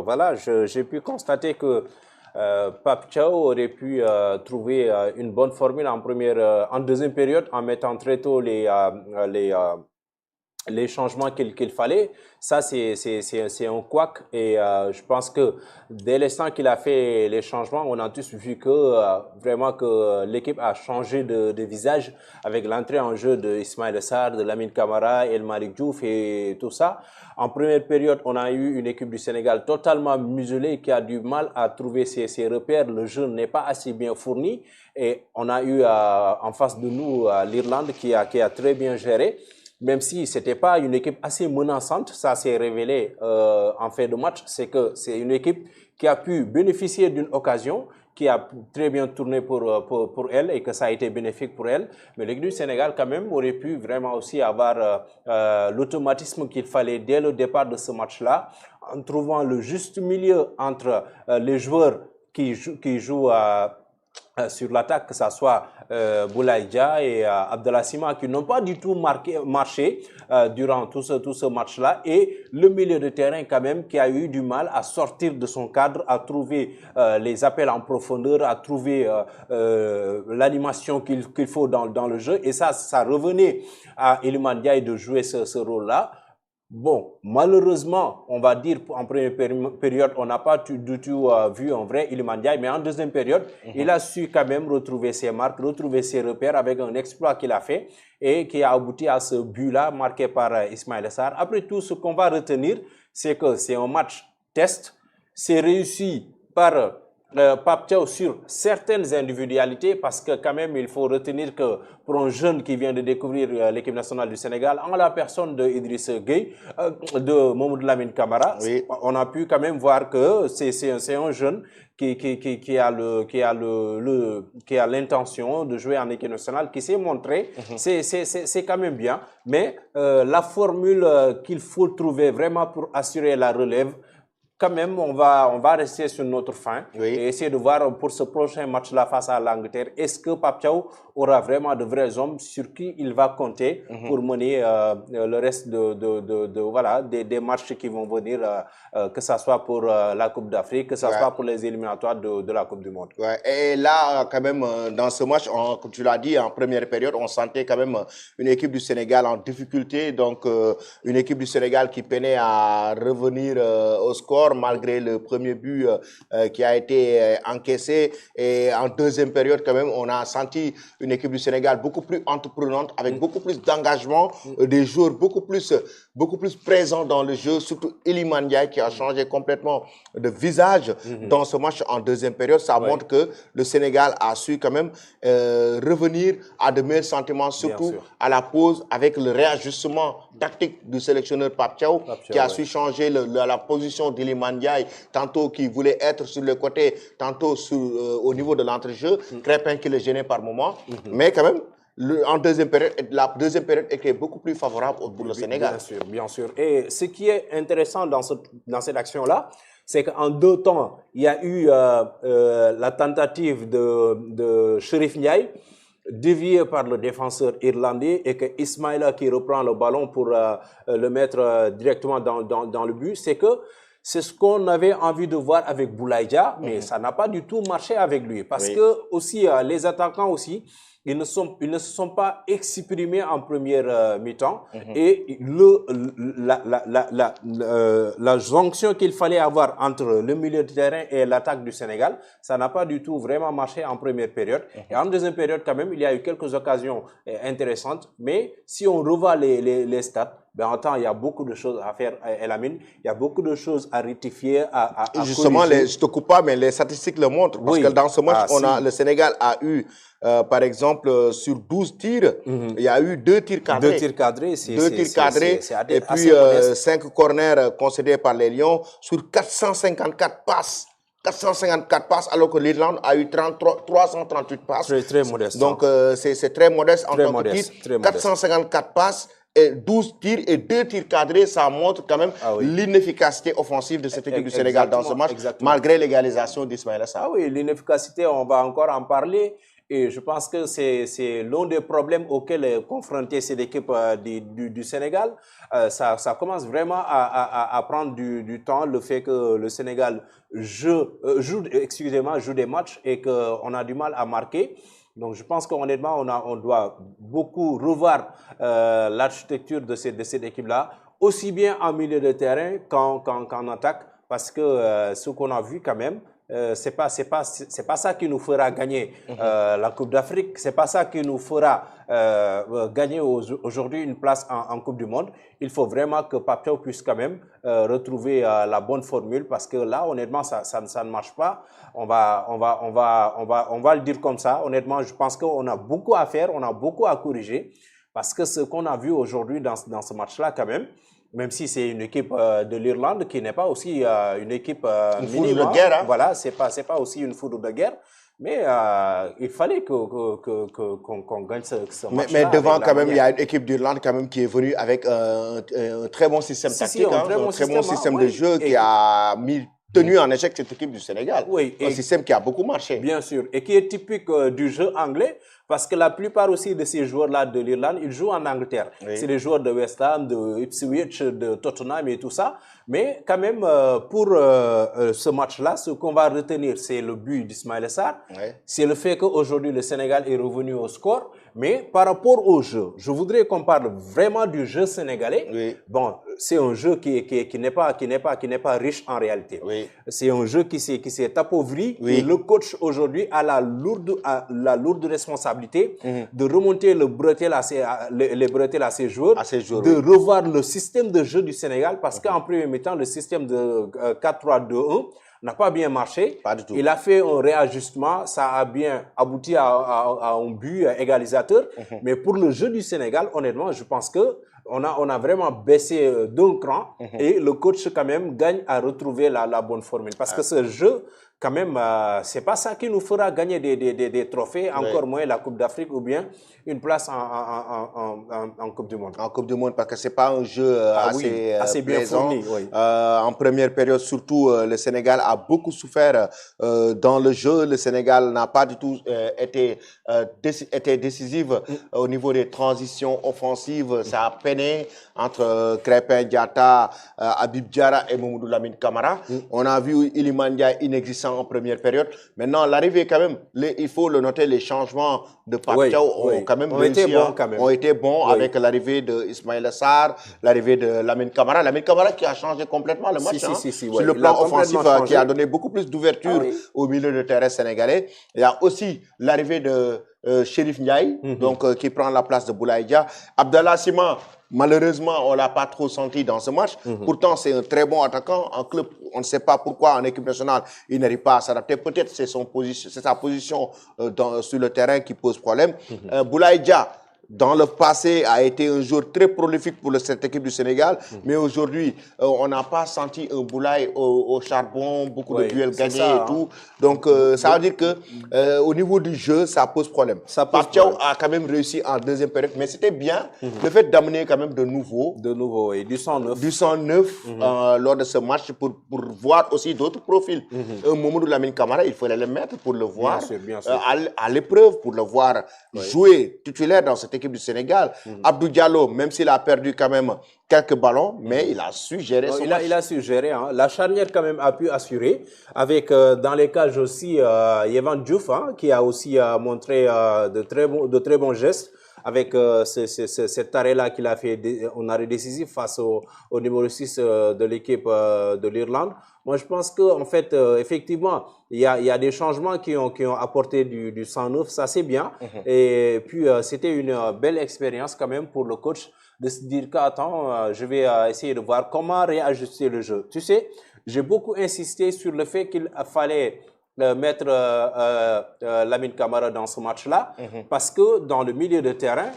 Voilà, j'ai pu constater que Pape Thiaw aurait pu trouver une bonne formule en deuxième période en mettant très tôt les changements qu'il fallait. Ça, c'est un couac. Et je pense que dès l'instant qu'il a fait les changements, on a tous vu que vraiment que l'équipe a changé de visage avec l'entrée en jeu de Ismaïla Sarr, de Lamine Camara, El Malick Diouf et tout ça. En première période, on a eu une équipe du Sénégal totalement muselée qui a du mal à trouver ses repères. Le jeu n'est pas assez bien fourni. Et on a eu en face de nous l'Irlande qui a très bien géré. Même si c'était pas une équipe assez menaçante, ça s'est révélé en fin de match, c'est que c'est une équipe qui a pu bénéficier d'une occasion, qui a très bien tourné pour elle et que ça a été bénéfique pour elle. Mais l'équipe du Sénégal, quand même, aurait pu vraiment aussi avoir l'automatisme qu'il fallait dès le départ de ce match-là, en trouvant le juste milieu entre les joueurs qui jouent sur l'attaque, que ce soit Boulaye Dia et Abdallah Sima, qui n'ont pas du tout marché durant tout ce match-là, et le milieu de terrain quand même qui a eu du mal à sortir de son cadre, à trouver les appels en profondeur, à trouver l'animation qu'il faut dans le jeu, et ça revenait à Iliman Ndiaye de jouer ce rôle-là. Bon, malheureusement, on va dire en première période, on n'a pas du tout vu un vrai Iliman Ndiaye, mais en deuxième période, il a su quand même retrouver ses marques, retrouver ses repères avec un exploit qu'il a fait et qui a abouti à ce but-là marqué par Ismaïla Sarr. Après tout, ce qu'on va retenir, c'est que c'est un match test, c'est réussi par Pape Thiaw sur certaines individualités, parce que quand même il faut retenir que pour un jeune qui vient de découvrir l'équipe nationale du Sénégal, en la personne de Idriss Gueye, de Mamadou Lamine Camara, Oui. on a pu quand même voir que c'est un jeune qui a l'intention de jouer en équipe nationale, qui s'est montré, c'est quand même bien, mais la formule qu'il faut trouver vraiment pour assurer la relève, quand même, on va rester sur notre faim et essayer de voir pour ce prochain match-là face à l'Angleterre, est-ce que Pape Thiaw aura vraiment de vrais hommes sur qui il va compter pour mener le reste voilà, des matchs qui vont venir, que ce soit pour la Coupe d'Afrique, que ce soit pour les éliminatoires de la Coupe du Monde. Ouais. Et là, quand même, dans ce match, comme tu l'as dit, en première période, on sentait quand même une équipe du Sénégal en difficulté, donc une équipe du Sénégal qui peinait à revenir au score malgré le premier but qui a été encaissé. Et en deuxième période, quand même, on a senti une équipe du Sénégal beaucoup plus entreprenante, avec beaucoup plus d'engagement, des joueurs beaucoup plus présents dans le jeu, surtout Iliman Ndiaye qui a changé complètement de visage dans ce match en deuxième période. Ça montre que le Sénégal a su quand même revenir à de meilleurs sentiments, surtout à la pause, avec le réajustement tactique du sélectionneur Pape Thiaw, qui a su changer la position d'Iliman Ndiaye, tantôt qui voulait être sur le côté, tantôt au niveau de l'entrejeu, Crépin qui le gênait par moment, mais quand même, la deuxième période était beaucoup plus favorable pour le Sénégal. Bien sûr, bien sûr. Et ce qui est intéressant dans cette action-là, c'est qu'en deux temps, il y a eu la tentative de Chérif Ndiaye, dévié par le défenseur irlandais, et que Ismaïla qui reprend le ballon pour le mettre directement dans le but. C'est ce qu'on avait envie de voir avec Boulaye Dia, mais ça n'a pas du tout marché avec lui. Parce que aussi, les attaquants aussi, ils ne se sont pas exprimés en première mi-temps, et la jonction qu'il fallait avoir entre le milieu de terrain et l'attaque du Sénégal, ça n'a pas du tout vraiment marché en première période. Et en deuxième période, quand même, il y a eu quelques occasions intéressantes, mais si on revoit les stats, ben, en temps, il y a beaucoup de choses à faire, Elamine. Il y a beaucoup de choses à rectifier, à justement, je ne te coupe pas, mais les statistiques le montrent. Parce que dans ce match, le Sénégal a eu, par exemple, sur 12 tirs, il y a eu 2 tirs cadrés. 2 tirs cadrés, et puis 5 corners concédés par les Lions sur 454 passes. 454 passes, alors que l'Irlande a eu 338 passes. Très modeste. Donc, c'est très modeste en tant que tir. 454 passes. Et 12 tirs et 2 tirs cadrés, ça montre quand même l'inefficacité offensive de cette équipe du Sénégal dans ce match, malgré l'égalisation d'Ismaïla Sarr. Ah oui, l'inefficacité, on va encore en parler. Et je pense que c'est l'un des problèmes auxquels est confrontée cette équipe du Sénégal. Ça commence vraiment à prendre du temps, le fait que le Sénégal joue des matchs et qu'on a du mal à marquer. Donc, je pense qu'honnêtement, on doit beaucoup revoir l'architecture de cette équipe-là, aussi bien en milieu de terrain qu'en attaque, parce que ce qu'on a vu quand même, c'est pas ça qui nous fera gagner la Coupe d'Afrique, c'est pas ça qui nous fera gagner aujourd'hui une place en Coupe du Monde. Il faut vraiment que Pape Thiaw puisse quand même retrouver la bonne formule, parce que là, honnêtement, ça ne marche pas. On va le dire comme ça. Honnêtement, je pense qu'on a beaucoup à faire, on a beaucoup à corriger, parce que ce qu'on a vu aujourd'hui dans ce match-là, quand même si c'est une équipe de l'Irlande qui n'est pas aussi une équipe une foudre de guerre, hein? Voilà, c'est pas aussi une foudre de guerre, mais il fallait qu'on gagne ce match-là. Mais devant quand même, il y a une équipe d'Irlande quand même qui est venue avec un très bon système tactique, un très bon système de jeu qui a tenu en échec cette équipe du Sénégal. Oui, un système qui a beaucoup marché. Bien sûr, et qui est typique du jeu anglais, parce que la plupart aussi de ces joueurs-là de l'Irlande, ils jouent en Angleterre. Oui. C'est les joueurs de West Ham, de Ipswich, de Tottenham et tout ça. Mais quand même, pour ce match-là, ce qu'on va retenir, c'est le but d'Ismaïla Sarr. Oui. C'est le fait qu'aujourd'hui, le Sénégal est revenu au score. Mais par rapport au jeu, je voudrais qu'on parle vraiment du jeu sénégalais. Oui. Bon, c'est un jeu qui n'est pas riche en réalité. Oui. C'est un jeu qui s'est appauvri. Oui. Et le coach aujourd'hui a la lourde responsabilité de remonter les bretelles à ses joueurs, de revoir le système de jeu du Sénégal, parce qu'en premier mi-temps, le système de 4-3-2-1 n'a pas bien marché. Pas du tout. Il a fait un réajustement, ça a bien abouti à un but égalisateur. Mais pour le jeu du Sénégal, honnêtement, je pense que on a vraiment baissé d'un cran et le coach quand même gagne à retrouver la bonne formule. Parce que ce jeu, quand même, c'est pas ça qui nous fera gagner des trophées, encore moins la Coupe d'Afrique ou bien une place en Coupe du Monde. En Coupe du Monde, parce que c'est pas un jeu assez bien fourni. Oui. En première période, surtout, le Sénégal a beaucoup souffert dans le jeu. Le Sénégal n'a pas du tout été décisif au niveau des transitions offensives. Ça a peiné entre Krépin Diatta, Habib Diarra et Mamadou Lamine Camara. On a vu Iliman Ndiaye inexistant en première période. Maintenant, l'arrivée quand même, il faut le noter, les changements de Pape Thiaw ont quand même été bons avec l'arrivée de Ismaïla Sarr, l'arrivée de Lamine Camara. Lamine Camara qui a changé complètement le match sur le plan offensif, qui a donné beaucoup plus d'ouverture au milieu de terrain sénégalais. Il y a aussi l'arrivée de Chérif Ndiaye, donc qui prend la place de Boulaye Dia. Abdallah Sima, malheureusement, on l'a pas trop senti dans ce match. Pourtant, c'est un très bon attaquant. En club, on ne sait pas pourquoi en équipe nationale, il n'arrive pas à s'adapter. Peut-être c'est sa position sur le terrain qui pose problème. Boulaye Dia, dans le passé, a été un joueur très prolifique pour cette équipe du Sénégal. Mais aujourd'hui, on n'a pas senti un Boulaye au charbon, beaucoup de duels gagnés et tout. Donc, ça veut dire que au niveau du jeu, ça pose problème. Pape Thiaw a quand même réussi en deuxième période. Mais c'était bien le fait d'amener quand même de nouveau, et du sang neuf. Du sang neuf lors de ce match pour voir aussi d'autres profils. Mamadou Lamine Camara, il fallait le mettre pour le voir bien sûr. À l'épreuve, pour le voir jouer titulaire dans cette équipe du Sénégal. Abdou Diallo, même s'il a perdu quand même quelques ballons, mais il a su gérer son match. Il a su gérer. Hein. La charnière quand même a pu assurer. Avec dans les cages aussi Yehvan Diouf, qui a aussi montré de très bons gestes. Avec cet arrêt-là qu'il a fait, un arrêt décisif face au numéro 6 de l'équipe de l'Irlande. Moi, je pense que en fait, effectivement, il y a des changements qui ont apporté du sang neuf, ça c'est bien. Et puis, c'était une belle expérience quand même pour le coach de se dire qu'attends, je vais essayer de voir comment réajuster le jeu. Tu sais, j'ai beaucoup insisté sur le fait qu'il fallait mettre Lamine Camara dans ce match-là, parce que dans le milieu de terrain,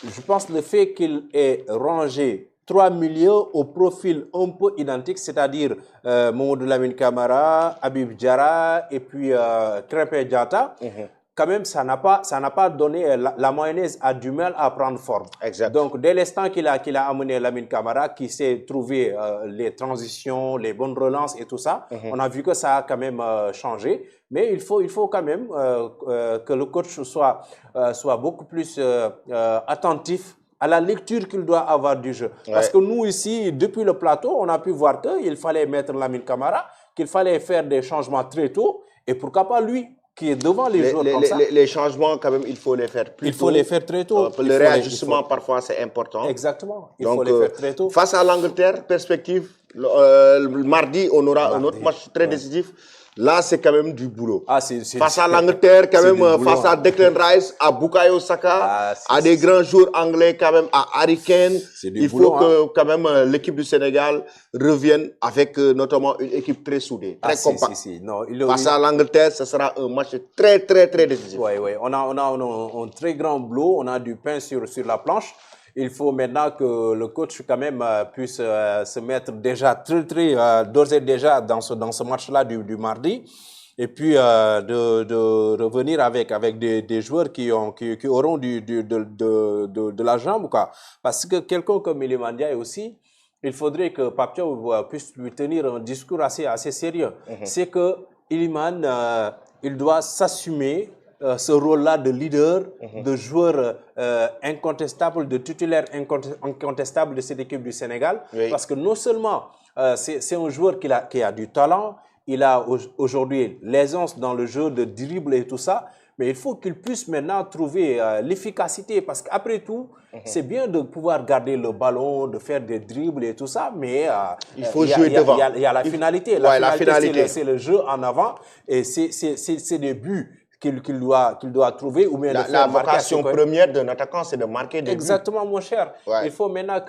je pense le fait qu'il ait rangé 3 milieux au profil un peu identique, c'est-à-dire Mamadou Lamine Camara, Habib Diarra et puis Krépin Diatta. quand même, ça n'a pas donné, la mayonnaise a du mal à prendre forme. Exact. Donc, dès l'instant qu'il a amené Lamine Camara, qui s'est trouvé les transitions, les bonnes relances et tout ça, on a vu que ça a quand même changé. Mais il faut quand même que le coach soit beaucoup plus attentif à la lecture qu'il doit avoir du jeu. Ouais. Parce que nous, ici, depuis le plateau, on a pu voir qu'il fallait mettre Lamine Camara, qu'il fallait faire des changements très tôt, et pourquoi pas lui, qui est devant les joueurs comme ça. Les changements, quand même, il faut les faire plus tôt. Il faut les faire très tôt. Le réajustement, parfois, c'est important. Exactement. Il Donc, faut les faire très tôt. Face à l'Angleterre, perspective, le mardi, on aura un autre match très décisif. Là, c'est quand même du boulot. Face à l'Angleterre, quand même, face à Declan Rice, à Bukayo Saka, à des grands joueurs anglais, quand même, à Harry Kane. Il faut que, quand même, l'équipe du Sénégal revienne avec, notamment, une équipe très soudée, très compacte. Non, face à l'Angleterre, ce sera un match très, très, très décisif. Oui, oui. On a un très grand boulot, on a du pain sur la planche. Il faut maintenant que le coach quand même puisse se mettre déjà d'ores et déjà dans ce match-là du mardi, et puis de revenir avec des joueurs qui auront de la jambe, quoi. Parce que quelqu'un comme Iliman Ndiaye aussi, il faudrait que Pape Thiaw puisse lui tenir un discours assez sérieux. C'est que Iliman, il doit s'assumer ce rôle-là de leader, de joueur incontestable, de titulaire incontestable de cette équipe du Sénégal. Oui. Parce que non seulement c'est un joueur qui a du talent, il a aujourd'hui l'aisance dans le jeu de dribble et tout ça, mais il faut qu'il puisse maintenant trouver l'efficacité. Parce qu'après tout, c'est bien de pouvoir garder le ballon, de faire des dribbles et tout ça, mais il faut jouer devant. Il y a la finalité. La finalité, c'est le jeu en avant, et c'est des buts qu'il doit trouver, ou bien la vocation première d'un attaquant, c'est de marquer des buts. Exactement, mon cher. Ouais. Il faut maintenant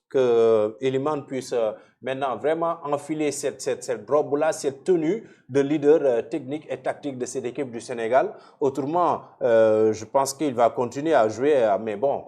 que Iliman puisse maintenant vraiment enfiler cette robe-là, cette tenue de leader technique et tactique de cette équipe du Sénégal. Autrement, je pense qu'il va continuer à jouer, mais bon,